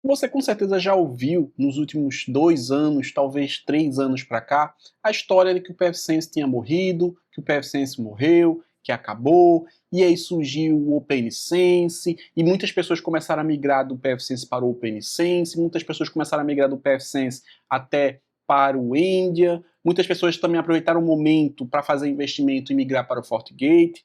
Você com certeza já ouviu nos últimos 2 anos, talvez 3 anos para cá, a história de que o PFSense tinha morrido, que o PFSense morreu, que acabou, e aí surgiu o OpenSense, e muitas pessoas começaram a migrar do PFSense para o OpenSense, muitas pessoas começaram a migrar do PFSense até para o Endia, muitas pessoas também aproveitaram o momento para fazer investimento e migrar para o FortiGate.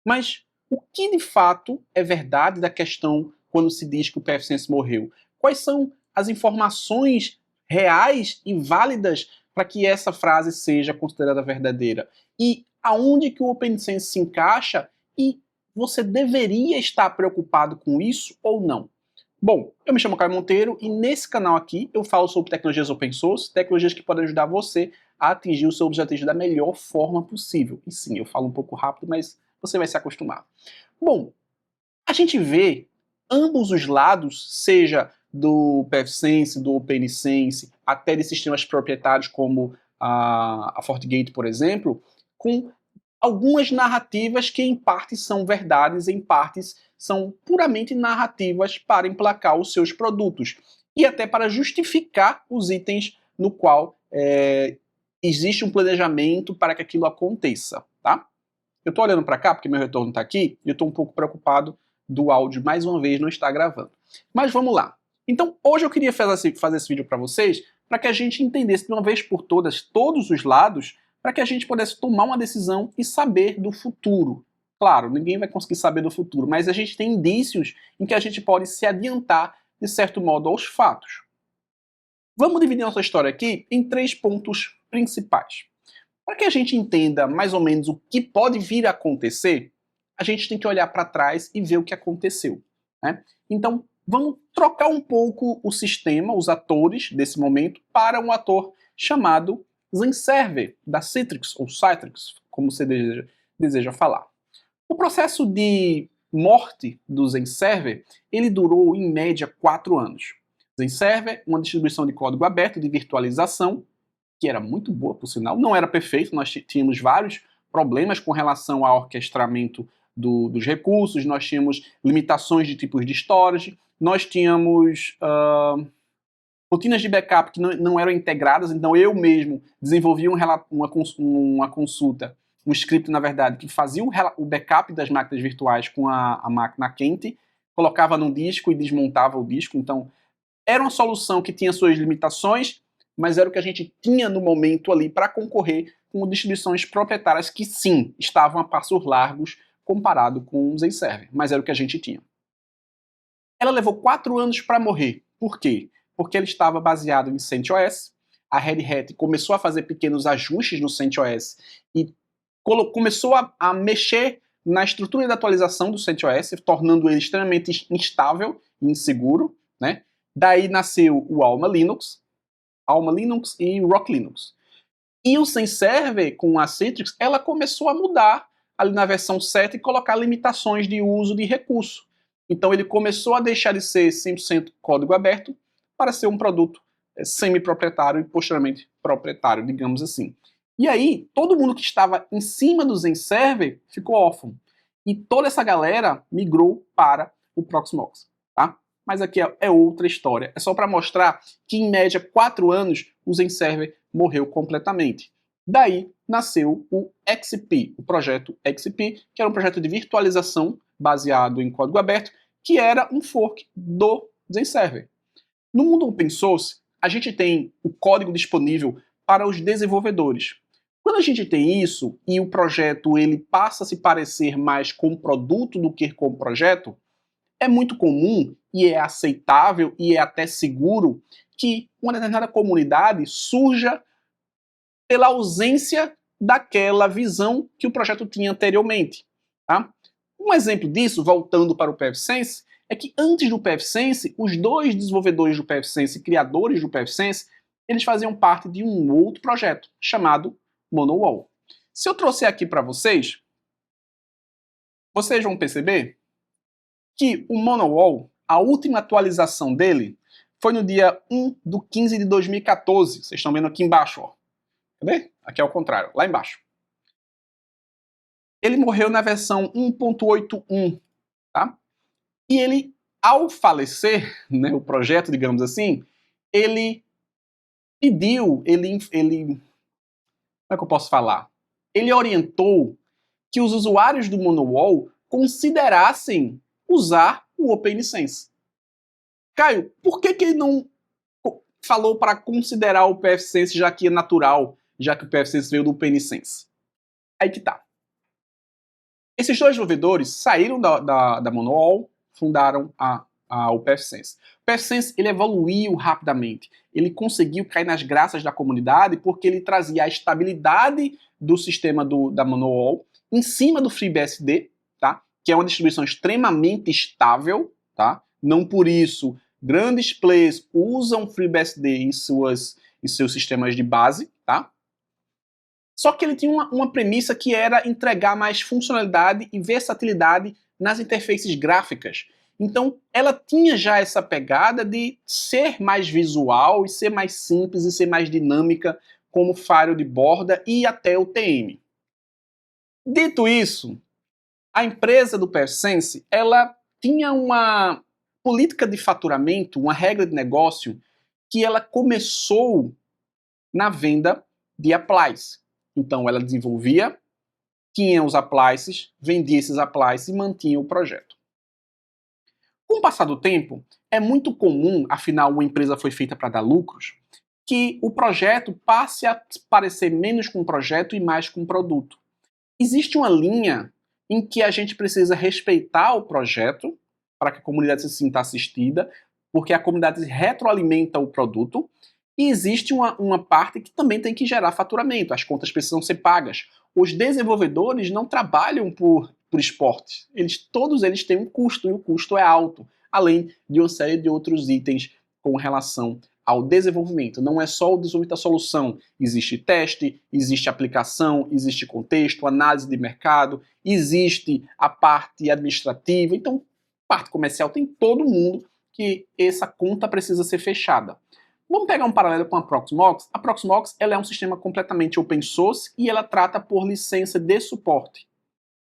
Mas o que de fato é verdade da questão quando se diz que o PFSense morreu? Quais são as informações reais e válidas para que essa frase seja considerada verdadeira? E aonde que o OpenSense se encaixa e você deveria estar preocupado com isso ou não? Bom, eu me chamo Caio Monteiro e nesse canal aqui eu falo sobre tecnologias open source, tecnologias que podem ajudar você a atingir o seu objetivo da melhor forma possível. E sim, eu falo um pouco rápido, mas você vai se acostumar. Bom, a gente vê ambos os lados, seja do PFSense, do OpenSense, até de sistemas proprietários como a FortiGate, por exemplo, com algumas narrativas que em partes são verdades, em partes são puramente narrativas para emplacar os seus produtos e até para justificar os itens no qual existe um planejamento para que aquilo aconteça, tá? Eu estou olhando para cá porque meu retorno está aqui e eu estou um pouco preocupado do áudio mais uma vez não estar gravando. Mas vamos lá. Então hoje eu queria fazer esse vídeo para vocês para que a gente entendesse de uma vez por todas todos os lados para que a gente pudesse tomar uma decisão e saber do futuro. Claro, ninguém vai conseguir saber do futuro, mas a gente tem indícios em que a gente pode se adiantar, de certo modo, aos fatos. Vamos dividir nossa história aqui em 3 pontos principais. Para que a gente entenda mais ou menos o que pode vir a acontecer, a gente tem que olhar para trás e ver o que aconteceu, né? Então, vamos trocar um pouco o sistema, os atores desse momento, para um ator chamado Zenserver, da Citrix, ou Citrix, como você deseja falar. O processo de morte do Zenserver, ele durou em média 4 anos. Zenserver, uma distribuição de código aberto de virtualização, que era muito boa, por sinal, não era perfeito, nós tínhamos vários problemas com relação ao orquestramento dos recursos, nós tínhamos limitações de tipos de storage, nós tínhamos rotinas de backup que não eram integradas, então eu mesmo desenvolvi uma consulta, um script, na verdade, que fazia o backup das máquinas virtuais com a máquina quente, colocava no disco e desmontava o disco, então era uma solução que tinha suas limitações, mas era o que a gente tinha no momento ali para concorrer com distribuições proprietárias que sim, estavam a passos largos comparado com o Zenserver, mas era o que a gente tinha. Ela levou 4 anos para morrer. Por quê? Porque ela estava baseada em CentOS, a Red Hat começou a fazer pequenos ajustes no CentOS e começou a mexer na estrutura de atualização do CentOS, tornando ele extremamente instável e inseguro, né? Daí nasceu o Alma Linux e Rock Linux. E o Zenserver, com a Citrix, ela começou a mudar ali na versão 7 e colocar limitações de uso de recurso. Então ele começou a deixar de ser 100% código aberto para ser um produto semi-proprietário e posteriormente proprietário, digamos assim. E aí, todo mundo que estava em cima do Zenserver ficou órfão. E toda essa galera migrou para o Proxmox, tá? Mas aqui é outra história. É só para mostrar que, em média, 4 anos, o Zenserver morreu completamente. Daí nasceu o XP, o projeto XP, que era um projeto de virtualização baseado em código aberto, que era um fork do Zenserver. No mundo open source, a gente tem o código disponível para os desenvolvedores. Quando a gente tem isso e o projeto ele passa a se parecer mais com um produto do que com um projeto, é muito comum e é aceitável e é até seguro que uma determinada comunidade surja pela ausência daquela visão que o projeto tinha anteriormente. Tá? Um exemplo disso, voltando para o PFSense, é que antes do PFSense, os 2 desenvolvedores do PFSense, criadores do PFSense, eles faziam parte de um outro projeto chamado Monowall. Se eu trouxer aqui para vocês vão perceber que o Monowall, a última atualização dele, foi no dia 1/15 de 2014. Vocês estão vendo aqui embaixo, ó. Cadê? Aqui é o contrário, lá embaixo. Ele morreu na versão 1.81, tá? E ele Ao falecer, né, o projeto, digamos assim, ele pediu, como é que eu posso falar? Ele orientou que os usuários do Monowall considerassem usar o OpenSense. Caio, por que ele não falou para considerar o PFSense, já que é natural, já que o PFSense veio do OpenSense? Aí que tá. Esses dois desenvolvedores saíram da Monowall, fundaram o PFSense. O PFSense ele evoluiu rapidamente. Ele conseguiu cair nas graças da comunidade porque ele trazia a estabilidade do sistema da Monowall em cima do FreeBSD, tá? Que é uma distribuição extremamente estável, tá? Não por isso grandes players usam FreeBSD em seus sistemas de base, tá? Só que ele tinha uma premissa que era entregar mais funcionalidade e versatilidade nas interfaces gráficas. Então, ela tinha já essa pegada de ser mais visual e ser mais simples e ser mais dinâmica, como o Firewall de borda e até o TM. Dito isso, a empresa do PFSense, ela tinha uma política de faturamento, uma regra de negócio, que ela começou na venda de applies. Então ela desenvolvia, tinha os appliances, vendia esses appliances e mantinha o projeto. Com o passar do tempo, é muito comum, afinal uma empresa foi feita para dar lucros, que o projeto passe a parecer menos com um projeto e mais com um produto. Existe uma linha em que a gente precisa respeitar o projeto para que a comunidade se sinta assistida, porque a comunidade retroalimenta o produto, e existe uma parte que também tem que gerar faturamento, as contas precisam ser pagas. Os desenvolvedores não trabalham por esporte, todos eles têm um custo, e o custo é alto, além de uma série de outros itens com relação ao desenvolvimento. Não é só o desenvolvimento da solução, existe teste, existe aplicação, existe contexto, análise de mercado, existe a parte administrativa, então parte comercial tem todo mundo que essa conta precisa ser fechada. Vamos pegar um paralelo com a Proxmox. A Proxmox ela é um sistema completamente open source e ela trata por licença de suporte.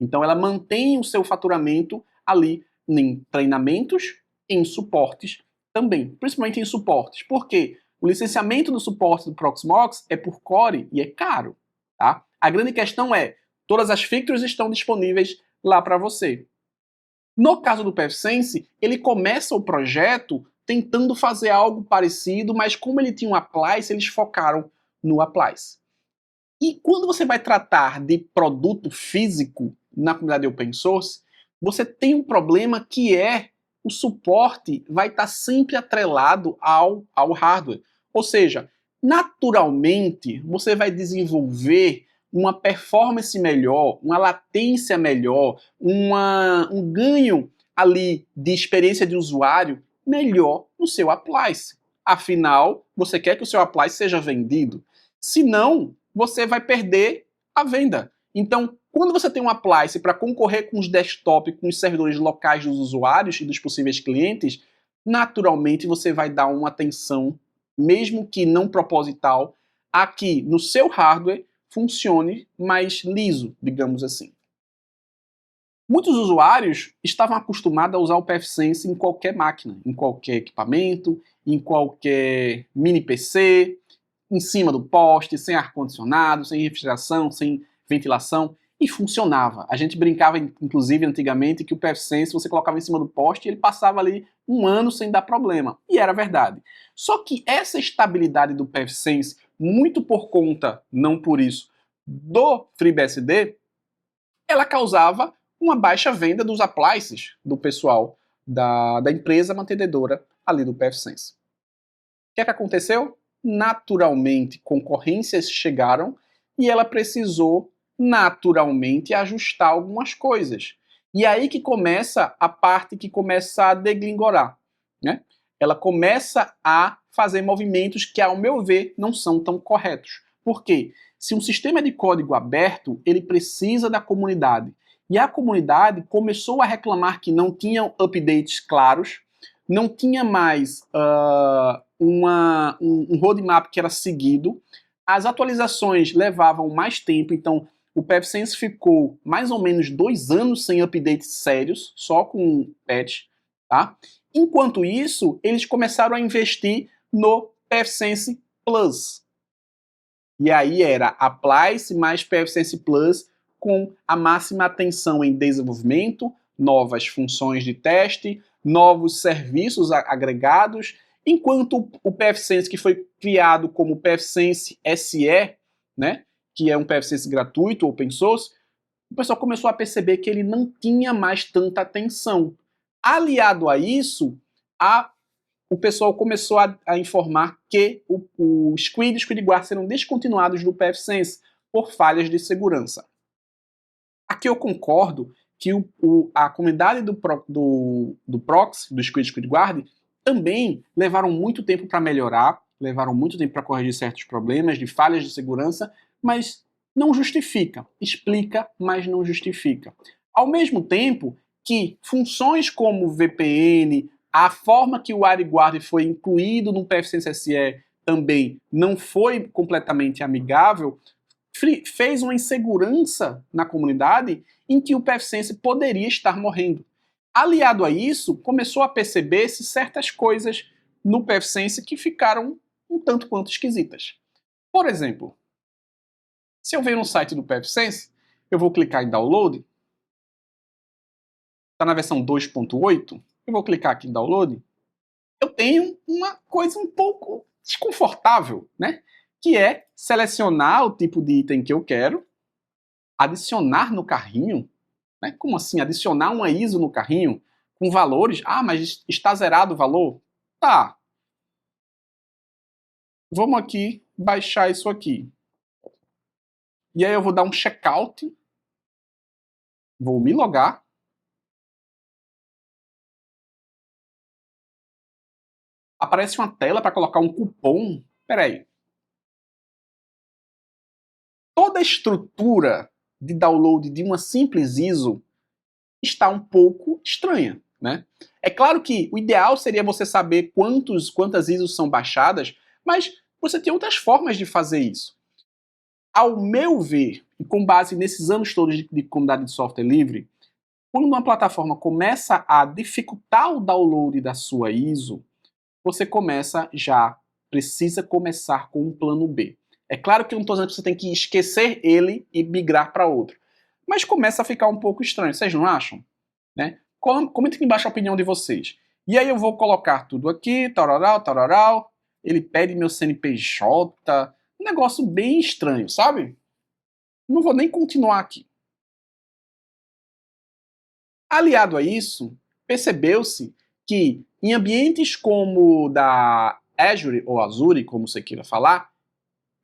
Então ela mantém o seu faturamento ali em treinamentos, em suportes também, principalmente em suportes. Por quê? O licenciamento do suporte do Proxmox é por core e é caro. Tá? A grande questão é, todas as features estão disponíveis lá para você. No caso do PFSense, ele começa o projeto tentando fazer algo parecido, mas como ele tinha um appliance, eles focaram no appliance. E quando você vai tratar de produto físico na comunidade open source, você tem um problema que é o suporte vai estar sempre atrelado ao hardware. Ou seja, naturalmente você vai desenvolver uma performance melhor, uma latência melhor, um ganho ali de experiência de usuário melhor no seu appliance. Afinal, você quer que o seu appliance seja vendido. Se não, você vai perder a venda. Então, quando você tem um appliance para concorrer com os desktop, com os servidores locais dos usuários e dos possíveis clientes, naturalmente você vai dar uma atenção, mesmo que não proposital, a que no seu hardware funcione mais liso, digamos assim. Muitos usuários estavam acostumados a usar o PFSense em qualquer máquina, em qualquer equipamento, em qualquer mini PC, em cima do poste, sem ar-condicionado, sem refrigeração, sem ventilação, e funcionava. A gente brincava, inclusive, antigamente, que o PFSense você colocava em cima do poste e ele passava ali um ano sem dar problema. E era verdade. Só que essa estabilidade do PFSense, muito por conta, não por isso, do FreeBSD, ela causava uma baixa venda dos appliances do pessoal da empresa mantenedora ali do PFSense. O que é que aconteceu? Naturalmente, concorrências chegaram e ela precisou naturalmente ajustar algumas coisas. E aí que começa a parte que começa a degringolar, né? Ela começa a fazer movimentos que, ao meu ver, não são tão corretos. Por quê? Se um sistema é de código aberto, ele precisa da comunidade. E a comunidade começou a reclamar que não tinham updates claros, não tinha mais um roadmap que era seguido, as atualizações levavam mais tempo, então o PFSense ficou mais ou menos 2 anos sem updates sérios, só com patch, tá? Enquanto isso, eles começaram a investir no PFSense Plus. E aí era Appliance mais PFSense Plus com a máxima atenção em desenvolvimento, novas funções de teste, novos serviços agregados, enquanto o PFSense que foi criado como PFSense SE, né, que é um PFSense gratuito, open source, o pessoal começou a perceber que ele não tinha mais tanta atenção. Aliado a isso, o pessoal começou a informar que o Squid e o SquidGuard serão descontinuados do PFSense por falhas de segurança. Aqui eu concordo que a comunidade do proxy, do Squid e SquidGuard, também levaram muito tempo para melhorar, levaram muito tempo para corrigir certos problemas de falhas de segurança, mas não justifica. Explica, mas não justifica. Ao mesmo tempo que funções como VPN, a forma que o WireGuard foi incluído no PFSense SE também não foi completamente amigável, fez uma insegurança na comunidade em que o PFSense poderia estar morrendo. Aliado a isso, começou a perceber-se certas coisas no PFSense que ficaram um tanto quanto esquisitas. Por exemplo, se eu venho no site do PFSense, eu vou clicar em Download, está na versão 2.8, eu vou clicar aqui em Download, eu tenho uma coisa um pouco desconfortável, né? Que é selecionar o tipo de item que eu quero, adicionar no carrinho, né? Como assim? Adicionar uma ISO no carrinho com valores? Ah, mas está zerado o valor? Tá. Vamos aqui baixar isso aqui. E aí eu vou dar um checkout, vou me logar. Aparece uma tela para colocar um cupom. Peraí. Toda a estrutura de download de uma simples ISO está um pouco estranha, né? É claro que o ideal seria você saber quantas ISOs são baixadas, mas você tem outras formas de fazer isso. Ao meu ver, e com base nesses anos todos de comunidade de software livre, quando uma plataforma começa a dificultar o download da sua ISO, você precisa começar com um plano B. É claro que eu não estou dizendo que você tem que esquecer ele e migrar para outro, mas começa a ficar um pouco estranho, vocês não acham? Né? Comenta aqui embaixo a opinião de vocês. E aí eu vou colocar tudo aqui, tararau, tararau, ele pede meu CNPJ, um negócio bem estranho, sabe? Não vou nem continuar aqui. Aliado a isso, percebeu-se que em ambientes como da Azure ou Azure, como você queira falar,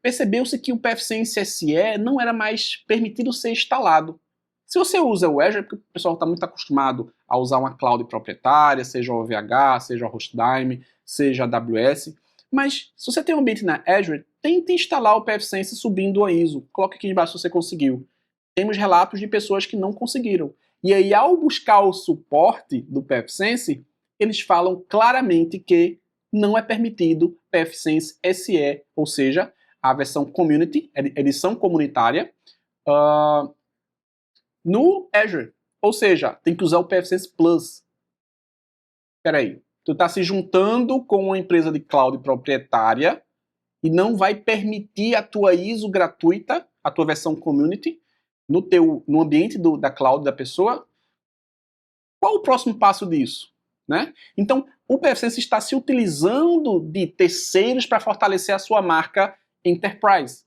percebeu-se que o PFSense SE não era mais permitido ser instalado. Se você usa o Azure, é porque o pessoal está muito acostumado a usar uma cloud proprietária, seja o OVH, seja o Hostdime, seja a AWS, mas se você tem um ambiente na Azure, tente instalar o PFSense subindo a ISO. Coloque aqui embaixo se você conseguiu. Temos relatos de pessoas que não conseguiram. E aí, ao buscar o suporte do PFSense, eles falam claramente que não é permitido PFSense SE, ou seja, a versão Community, edição comunitária, no Azure. Ou seja, tem que usar o PFSense Plus. Espera aí, tu está se juntando com uma empresa de cloud proprietária e não vai permitir a tua ISO gratuita, a tua versão Community, no ambiente da cloud da pessoa. Qual o próximo passo disso? Né? Então, o PFSense está se utilizando de terceiros para fortalecer a sua marca Enterprise.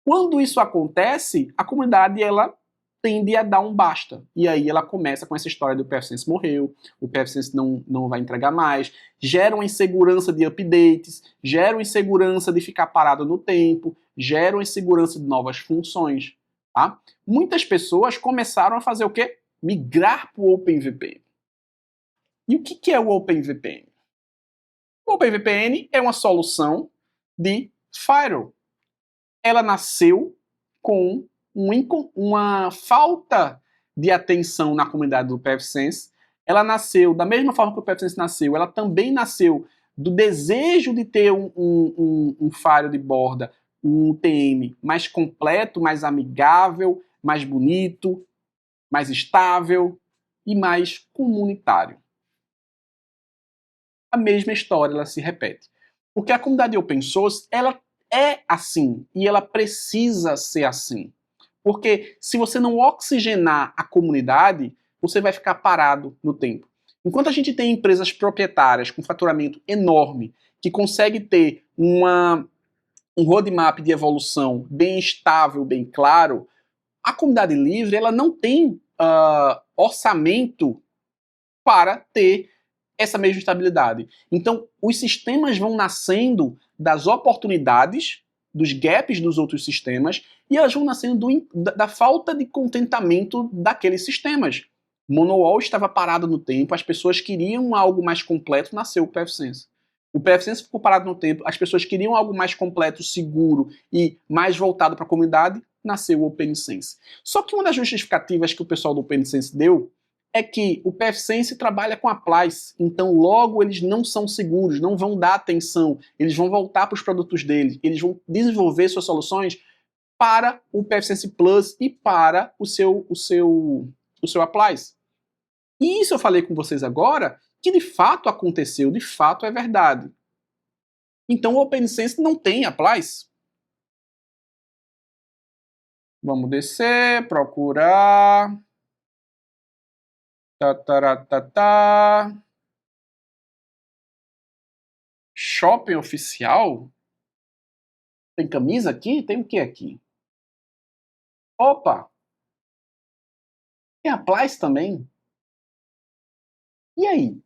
Quando isso acontece, a comunidade ela tende a dar um basta. E aí ela começa com essa história do PFSense morreu, o PFSense não vai entregar mais, gera uma insegurança de updates, gera uma insegurança de ficar parado no tempo, gera uma insegurança de novas funções. Tá? Muitas pessoas começaram a fazer o quê? Migrar para o OpenVPN. E o que é o OpenVPN? O OpenVPN é uma solução de firewall. Ela nasceu com uma falta de atenção na comunidade do PFSense. Ela nasceu da mesma forma que o PFSense nasceu, ela também nasceu do desejo de ter um firewall de borda, um UTM mais completo, mais amigável, mais bonito, mais estável e mais comunitário. a mesma história ela se repete. Porque a comunidade open source, ela é assim, e ela precisa ser assim. Porque se você não oxigenar a comunidade, você vai ficar parado no tempo. Enquanto a gente tem empresas proprietárias com faturamento enorme, que consegue ter um roadmap de evolução bem estável, bem claro, a comunidade livre ela não tem orçamento para ter essa mesma estabilidade. Então, os sistemas vão nascendo das oportunidades, dos gaps dos outros sistemas, e elas vão nascendo da falta de contentamento daqueles sistemas. Monowall estava parado no tempo, as pessoas queriam algo mais completo, nasceu o PFSense. O PFSense ficou parado no tempo, as pessoas queriam algo mais completo, seguro e mais voltado para a comunidade, nasceu o OpenSense. Só que uma das justificativas que o pessoal do OpenSense deu é que o PFSense trabalha com applies, então logo eles não são seguros, não vão dar atenção, eles vão voltar para os produtos deles, eles vão desenvolver suas soluções para o PFSense Plus e para o seu applies. E isso eu falei com vocês agora, que de fato aconteceu, de fato é verdade. Então o OpenSense não tem applies. Vamos descer, procurar. Shopping oficial? Tem camisa aqui? Tem o que aqui? Opa! Tem applies também? E aí?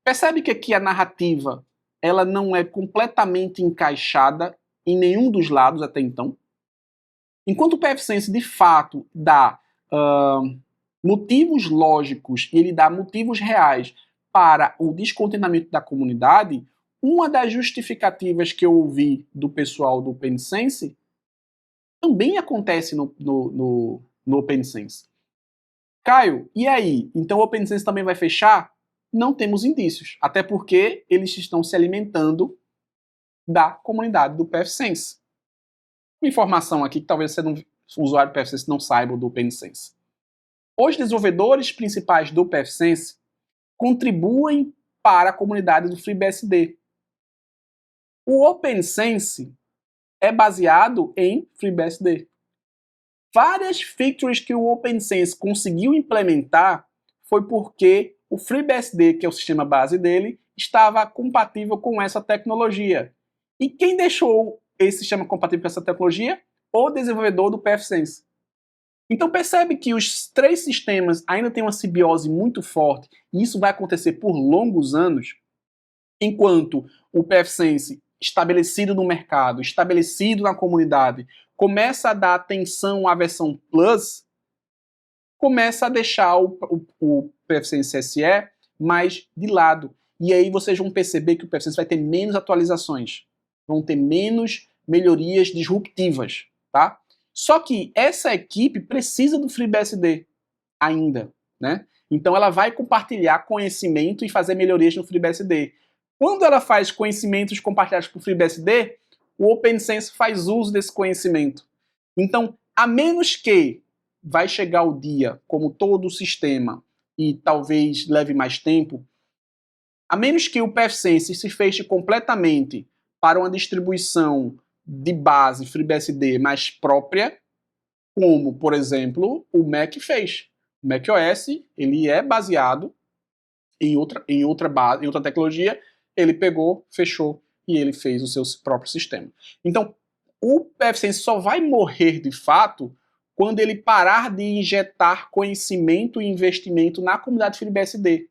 Percebe que aqui a narrativa ela não é completamente encaixada em nenhum dos lados até então? Enquanto o PFSense de fato dá motivos lógicos e ele dá motivos reais para o descontentamento da comunidade, uma das justificativas que eu ouvi do pessoal do OpenSense também acontece no OpenSense. Caio, e aí? Então o OpenSense também vai fechar? Não temos indícios, até porque eles estão se alimentando da comunidade do PFSense. Uma informação aqui que talvez você o usuário do PFSense não saiba do OpenSense. Os desenvolvedores principais do PFSense contribuem para a comunidade do FreeBSD. O OpenSense é baseado em FreeBSD. Várias features que o OpenSense conseguiu implementar foi porque o FreeBSD, que é o sistema base dele, estava compatível com essa tecnologia. E quem deixou esse sistema compatível com essa tecnologia? O desenvolvedor do PFSense. Então percebe que os três sistemas ainda têm uma simbiose muito forte, e isso vai acontecer por longos anos, enquanto o PFSense, estabelecido no mercado, estabelecido na comunidade, começa a dar atenção à versão Plus, começa a deixar o PFSense SE mais de lado. E aí vocês vão perceber que o PFSense vai ter menos atualizações, vão ter menos melhorias disruptivas, tá? Só que essa equipe precisa do FreeBSD ainda, né? Então ela vai compartilhar conhecimento e fazer melhorias no FreeBSD. Quando ela faz conhecimentos compartilhados com o FreeBSD, o OpenSense faz uso desse conhecimento. Então, a menos que vai chegar o dia, como todo o sistema, e talvez leve mais tempo, a menos que o PFSense se feche completamente para uma distribuição de base FreeBSD mais própria, como, por exemplo, o Mac fez. O macOS, ele é baseado em outra base, em outra tecnologia, ele pegou, fechou e ele fez o seu próprio sistema. Então, o PFSense só vai morrer de fato quando ele parar de injetar conhecimento e investimento na comunidade FreeBSD.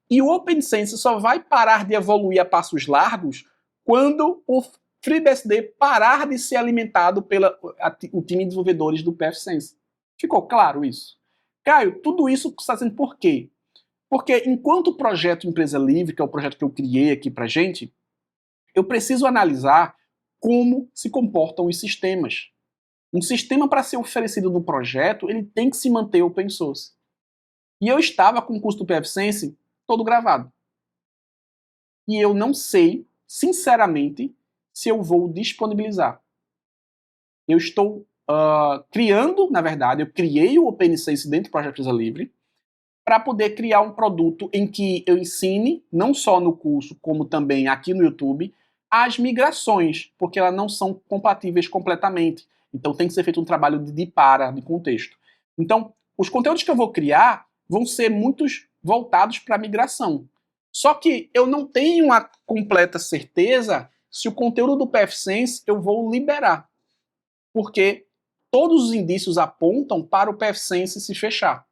E o OpenSense só vai parar de evoluir a passos largos quando o FreeBSD parar de ser alimentado pelo time de desenvolvedores do PFSense. Ficou claro isso? Caio, tudo isso está sendo por quê? Porque enquanto o projeto Empresa Livre, que é o projeto que eu criei aqui pra gente, eu preciso analisar como se comportam os sistemas. Um sistema, para ser oferecido no projeto, ele tem que se manter open source. E eu estava com o curso do PFSense todo gravado. E eu não sei, sinceramente, se eu vou disponibilizar. Eu estou criando, na verdade, eu criei o OpenSense dentro do projeto Empresa Livre. para poder criar um produto em que eu ensine, não só no curso, como também aqui no YouTube, as migrações, porque elas não são compatíveis completamente. Então tem que ser feito um trabalho de contexto. Então, os conteúdos que eu vou criar vão ser muitos voltados para a migração. Só que eu não tenho a completa certeza se o conteúdo do PFSense eu vou liberar. Porque todos os indícios apontam para o PFSense se fechar.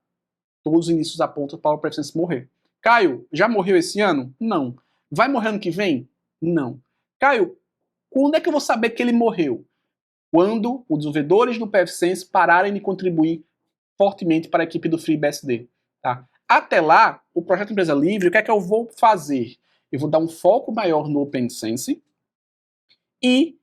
Todos os indícios apontam para o PFSense morrer. Caio, já morreu esse ano? Não. Vai morrer ano que vem? Não. Caio, quando é que eu vou saber que ele morreu? Quando os desenvolvedores do PFSense pararem de contribuir fortemente para a equipe do FreeBSD. Tá? Até lá, o projeto Empresa Livre, o que é que eu vou fazer? Eu vou dar um foco maior no OpenSense e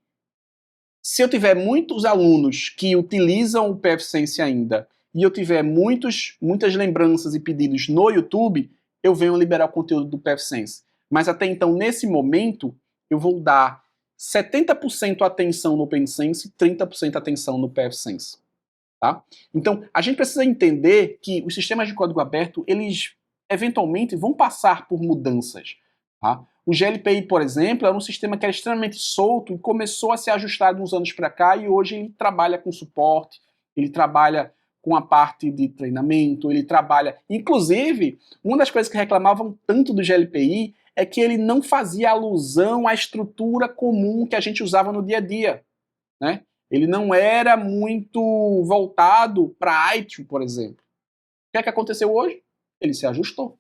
se eu tiver muitos alunos que utilizam o PFSense ainda e eu tiver muitas lembranças e pedidos no YouTube, eu venho liberar o conteúdo do PFSense. Mas até então, nesse momento, eu vou dar 70% atenção no OpenSense e 30% atenção no PFSense. Tá? Então, a gente precisa entender que os sistemas de código aberto, eles eventualmente vão passar por mudanças. Tá? O GLPI, por exemplo, era um sistema que era extremamente solto e começou a se ajustar de uns anos para cá e hoje ele trabalha com suporte, ele trabalha com a parte de treinamento, ele trabalha... Inclusive, uma das coisas que reclamavam tanto do GLPI é que ele não fazia alusão à estrutura comum que a gente usava no dia a dia, né? Ele não era muito voltado para ITIL, por exemplo. O que é que aconteceu hoje? Ele se ajustou.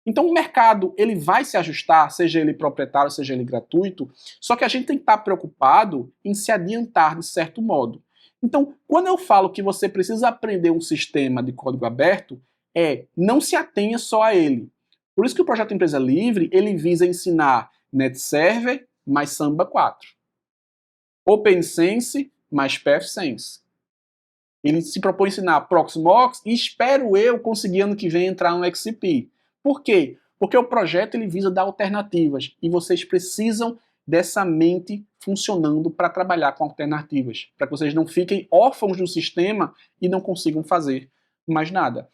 Então o mercado ele vai se ajustar, seja ele proprietário, seja ele gratuito, só que a gente tem que estar preocupado em se adiantar de certo modo. Então, quando eu falo que você precisa aprender um sistema de código aberto, não se atenha só a ele. Por isso que o projeto Empresa Livre, ele visa ensinar NetServer mais Samba 4, OpenSense mais PFSense. Ele se propõe a ensinar Proxmox e espero eu conseguir ano que vem entrar no XCP. Por quê? Porque o projeto ele visa dar alternativas e vocês precisam dessa mente funcionando para trabalhar com alternativas, para que vocês não fiquem órfãos do sistema e não consigam fazer mais nada.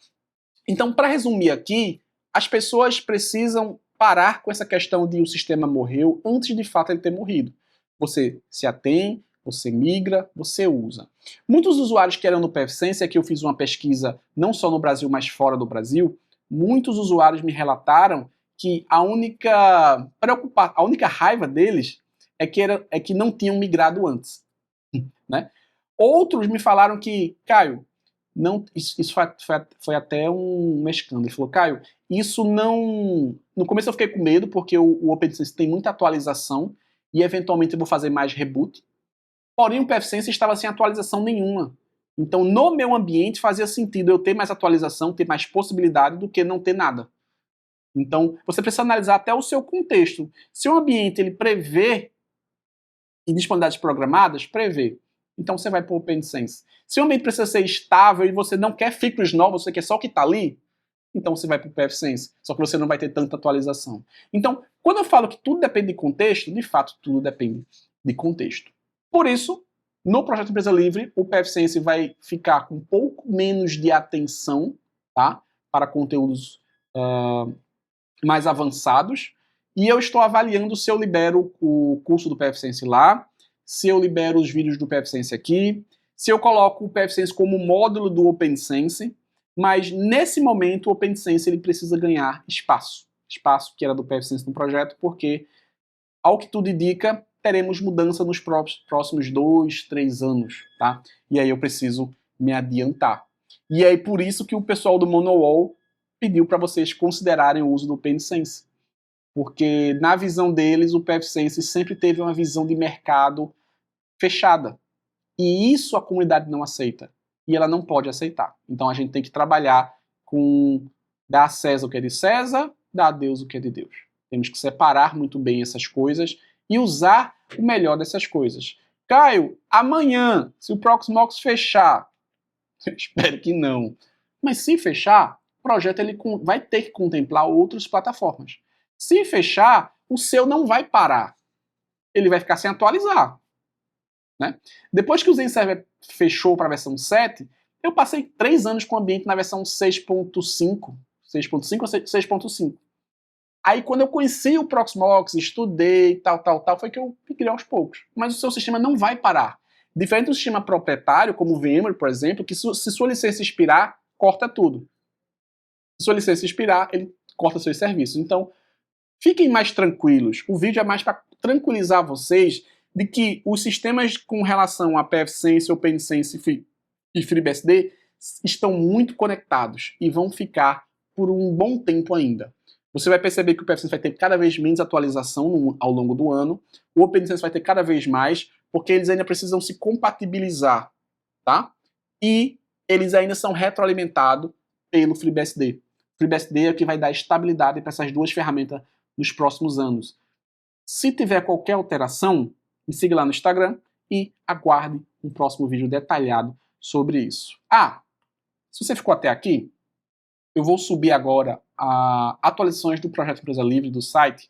Então, para resumir aqui, as pessoas precisam parar com essa questão de o sistema morreu antes de fato ele ter morrido. Você se atém, você migra, você usa. Muitos usuários que eram no PFSense, aqui eu fiz uma pesquisa não só no Brasil, mas fora do Brasil, muitos usuários me relataram que a única raiva deles é que não tinham migrado antes. Né? Outros me falaram que, Caio, não, isso foi até um escândalo. Ele falou, Caio, isso não... No começo eu fiquei com medo, porque o OpenSense tem muita atualização e eventualmente eu vou fazer mais reboot. Porém, o PFSense estava sem atualização nenhuma. Então, no meu ambiente, fazia sentido eu ter mais atualização, ter mais possibilidade do que não ter nada. Então, você precisa analisar até o seu contexto. Se o ambiente ele prevê indisponibilidades programadas, prevê. Então, você vai para o OpenSense. Se o ambiente precisa ser estável e você não quer features novos, você quer só o que está ali, então você vai para o PFSense. Só que você não vai ter tanta atualização. Então, quando eu falo que tudo depende de contexto, de fato, tudo depende de contexto. Por isso, no projeto Empresa Livre, o PFSense vai ficar com um pouco menos de atenção, tá, para conteúdos mais avançados, e eu estou avaliando se eu libero o curso do PFSense lá, se eu libero os vídeos do PFSense aqui, se eu coloco o PFSense como módulo do OpenSense, mas nesse momento o OpenSense ele precisa ganhar espaço que era do PFSense no projeto, porque, ao que tudo indica, teremos mudança nos próximos 2, 3 anos, tá? E aí eu preciso me adiantar. E é por isso que o pessoal do Monowall pediu para vocês considerarem o uso do OpenSense. Porque, na visão deles, o PFSense sempre teve uma visão de mercado fechada. E isso a comunidade não aceita. E ela não pode aceitar. Então a gente tem que trabalhar com dar a César o que é de César, dar a Deus o que é de Deus. Temos que separar muito bem essas coisas e usar o melhor dessas coisas. Caio, amanhã, se o Proxmox fechar, eu espero que não, mas se fechar, o projeto ele vai ter que contemplar outras plataformas. Se fechar, o seu não vai parar. Ele vai ficar sem atualizar. Né? Depois que o ZenServer fechou para a versão 7, eu passei 3 anos com o ambiente na versão 6.5, 6.5 ou 6.5. Aí quando eu conheci o Proxmox, estudei, tal, foi que eu criei aos poucos. Mas o seu sistema não vai parar. Diferente do sistema proprietário, como o VMware, por exemplo, que se sua licença expirar, corta tudo. Se sua licença expirar, ele corta seus serviços. Então, fiquem mais tranquilos. O vídeo é mais para tranquilizar vocês de que os sistemas com relação a pfSense, OpenSense e FreeBSD estão muito conectados e vão ficar por um bom tempo ainda. Você vai perceber que o pfSense vai ter cada vez menos atualização ao longo do ano, o OpenSense vai ter cada vez mais, porque eles ainda precisam se compatibilizar, tá? E eles ainda são retroalimentados pelo FreeBSD. O FreeBSD é o que vai dar estabilidade para essas duas ferramentas nos próximos anos. Se tiver qualquer alteração, me siga lá no Instagram e aguarde um próximo vídeo detalhado sobre isso. Se você ficou até aqui, eu vou subir agora atualizações do Projeto Empresa Livre do site,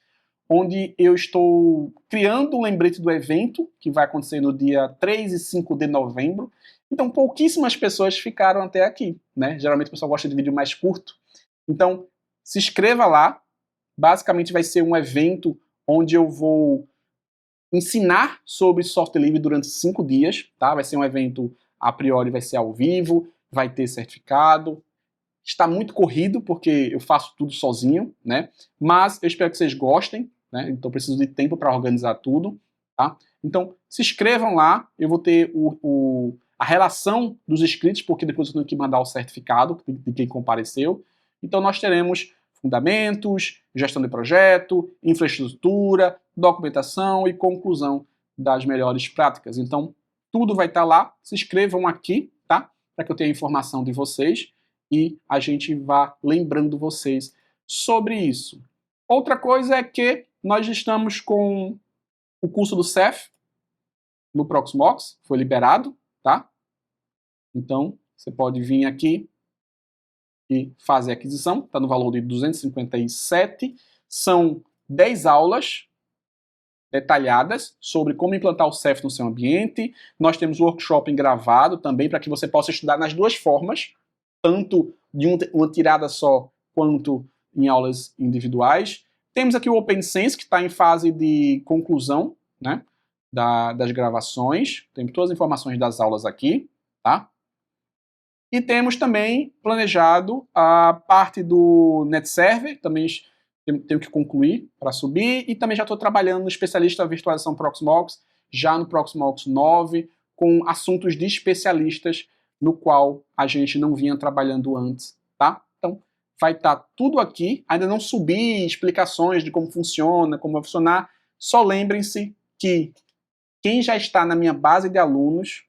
onde eu estou criando um lembrete do evento, que vai acontecer no dia 3 e 5 de novembro. Então, pouquíssimas pessoas ficaram até aqui, né? Geralmente o pessoal gosta de vídeo mais curto. Então, se inscreva lá. Basicamente vai ser um evento onde eu vou ensinar sobre software livre durante 5 dias, tá? Vai ser um evento, a priori, vai ser ao vivo, vai ter certificado. Está muito corrido, porque eu faço tudo sozinho, né? Mas eu espero que vocês gostem, né? Então eu preciso de tempo para organizar tudo, tá? Então, se inscrevam lá, eu vou ter a relação dos inscritos, porque depois eu tenho que mandar o certificado de quem compareceu. Então nós teremos fundamentos, gestão de projeto, infraestrutura, documentação e conclusão das melhores práticas. Então, tudo vai estar lá. Se inscrevam aqui, tá? Para que eu tenha informação de vocês e a gente vá lembrando vocês sobre isso. Outra coisa é que nós estamos com o curso do Ceph no Proxmox, foi liberado, tá? Então, você pode vir aqui e fazer a aquisição, está no valor de 257. São 10 aulas detalhadas sobre como implantar o Ceph no seu ambiente. Nós temos o workshop gravado também para que você possa estudar nas duas formas, tanto de uma tirada só, quanto em aulas individuais. Temos aqui o OpenSense, que está em fase de conclusão, né, das gravações. Temos todas as informações das aulas aqui, tá? E temos também planejado a parte do NetServer, também tenho que concluir para subir, e também já estou trabalhando no especialista virtualização Proxmox, já no Proxmox 9, com assuntos de especialistas, no qual a gente não vinha trabalhando antes, tá? Então, vai estar tudo aqui, ainda não subi explicações de como funciona, como vai funcionar, só lembrem-se que quem já está na minha base de alunos,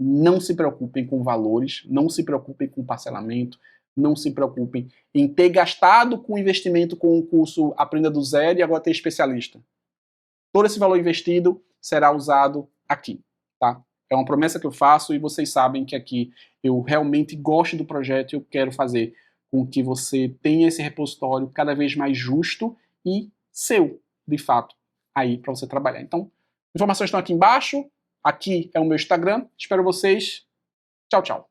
não se preocupem com valores, não se preocupem com parcelamento, não se preocupem em ter gastado com investimento com o curso Aprenda do Zero e agora ter especialista. Todo esse valor investido será usado aqui, tá? É uma promessa que eu faço e vocês sabem que aqui eu realmente gosto do projeto e eu quero fazer com que você tenha esse repositório cada vez mais justo e seu, de fato, aí para você trabalhar. Então, informações estão aqui embaixo. Aqui é o meu Instagram. Espero vocês. Tchau, tchau.